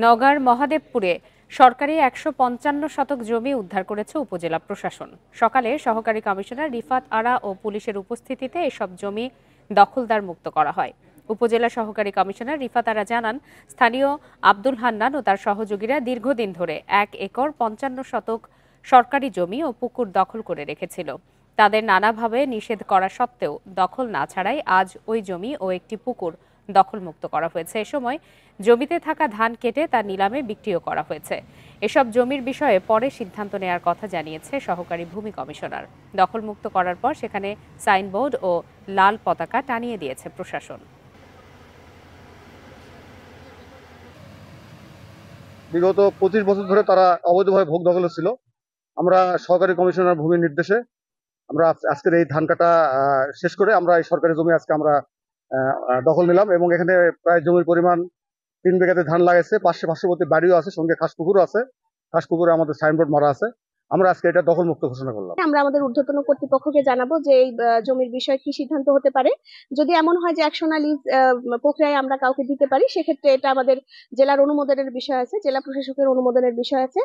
নওগাঁর মহাদেবপুরে সরকারি ১৫৫ শতক জমি উদ্ধার করেছে উপজেলা প্রশাসন। সকালে সহকারী কমিশনার রিফাত আরা ও পুলিশের উপস্থিতিতে এসব জমি দখলদার মুক্ত করা হয়। উপজেলা সহকারী কমিশনার রিফাত আরা জানান, স্থানীয় আব্দুল হান্নান ও তার সহযোগীরা দীর্ঘদিন ধরে ১ একর ৫৫ শতক সরকারি জমি ও পুকুর দখল করে রেখেছিল। তাদের নানাভাবে নিষেধ করা সত্ত্বেও দখল না ছাড়াই আজ ওই জমি ও একটি পুকুর দখলমুক্ত করা হয়েছে। এ সময় জমিতে থাকা ধান কেটে তা নিলামে বিক্রিও করা হয়েছে। এসব জমির বিষয়ে পরে সিদ্ধান্ত নেওয়ার কথা জানিয়েছে সহকারী ভূমি কমিশনার। দখলমুক্ত করার পর সেখানে সাইনবোর্ড ও লাল পতাকা টানিয়ে দিয়েছে প্রশাসন। বিগত 25 বছর ধরে তারা অবৈধভাবে ভোগ দখলে ছিল। আমরা সহকারী কমিশনার ভূমির নির্দেশে আমরা আজকের এই ধান কাটা শেষ করে আমরা এই সরকারি জমি আজকে আমরা দখল নিলাম এবং এখানে প্রায় জমির পরিমাণ 3 বিঘাতে ধান লাগাইছে, পার্শ্ববর্তী বাড়িও আছে, সঙ্গে খাস পুকুরও আছে। খাস পুকুরে আমাদের সাইনবোর্ড মারা আছে। আমরা আজকে এটা দখলমুক্ত ঘোষণা করলাম। আমরা আমাদের ঊর্ধ্বতন কর্তৃপক্ষকে জানাবো যে এই জমির বিষয়ে কি সিদ্ধান্ত হতে পারে। যদি এমন হয় যে একশনা লিজ প্রক্রিয়ায় আমরা কাউকে দিতে পারি, সেক্ষেত্রে এটা আমাদের জেলার অনুমোদনের বিষয় আছে, জেলা প্রশাসকের অনুমোদনের বিষয় আছে।